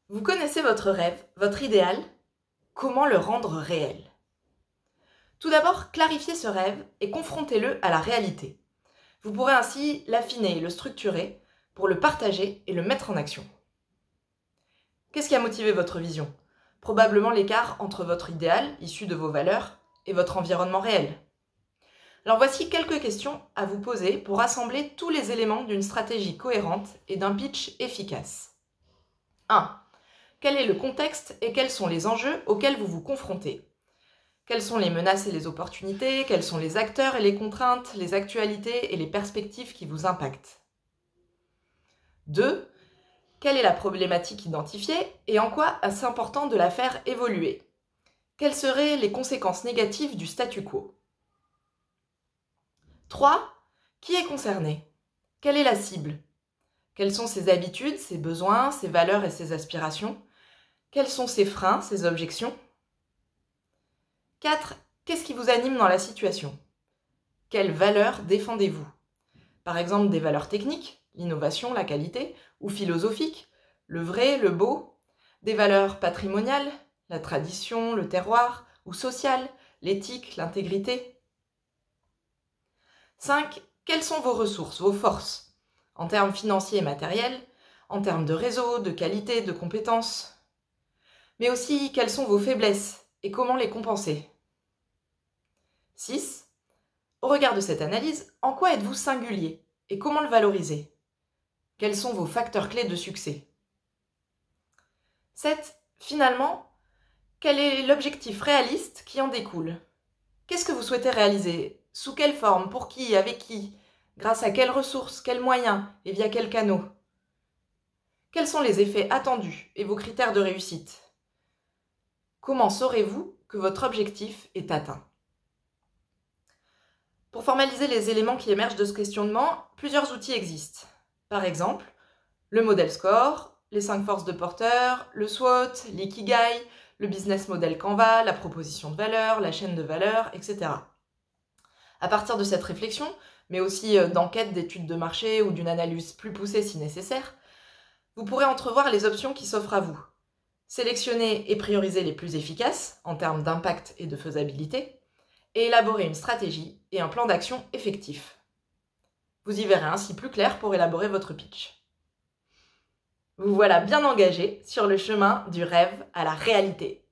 Vous connaissez votre rêve, votre idéal. Comment le rendre réel? Tout d'abord, clarifiez ce rêve et confrontez-le à la réalité. Vous pourrez ainsi l'affiner et le structurer pour le partager et le mettre en action. Qu'est-ce qui a motivé votre vision? Probablement l'écart entre votre idéal, issu de vos valeurs, et votre environnement réel. Alors voici quelques questions à vous poser pour rassembler tous les éléments d'une stratégie cohérente et d'un pitch efficace. 1. Quel est le contexte et quels sont les enjeux auxquels vous vous confrontez? Quelles sont les menaces et les opportunités? Quels sont les acteurs et les contraintes, les actualités et les perspectives qui vous impactent? 2. Quelle est la problématique identifiée et en quoi est-ce important de la faire évoluer? Quelles seraient les conséquences négatives du statu quo? 3. Qui est concerné? Quelle est la cible? Quelles sont ses habitudes, ses besoins, ses valeurs et ses aspirations? Quels sont ses freins, ses objections? 4. Qu'est-ce qui vous anime dans la situation? Quelles valeurs défendez-vous? Par exemple, des valeurs techniques, l'innovation, la qualité, ou philosophiques, le vrai, le beau, des valeurs patrimoniales, la tradition, le terroir, ou sociales, l'éthique, l'intégrité. 5. Quelles sont vos ressources, vos forces, en termes financiers et matériels, en termes de réseau, de qualité, de compétences? Mais aussi, quelles sont vos faiblesses et comment les compenser? 6. Au regard de cette analyse, en quoi êtes-vous singulier et comment le valoriser? Quels sont vos facteurs clés de succès? 7. Finalement, quel est l'objectif réaliste qui en découle? Qu'est-ce que vous souhaitez réaliser? Sous quelle forme? Pour qui? Avec qui? Grâce à quelles ressources? Quels moyens? Et via quels canaux? Quels sont les effets attendus et vos critères de réussite? Comment saurez-vous que votre objectif est atteint? Pour formaliser les éléments qui émergent de ce questionnement, plusieurs outils existent. Par exemple, le modèle SCORE, les 5 forces de porteur, le SWOT, l'ikigai, le business model Canva, la proposition de valeur, la chaîne de valeur, etc. À partir de cette réflexion, mais aussi d'enquêtes, d'études de marché ou d'une analyse plus poussée si nécessaire, vous pourrez entrevoir les options qui s'offrent à vous. Sélectionner et prioriser les plus efficaces en termes d'impact et de faisabilité, et élaborer une stratégie et un plan d'action effectif. Vous y verrez ainsi plus clair pour élaborer votre pitch. Vous voilà bien engagé sur le chemin du rêve à la réalité.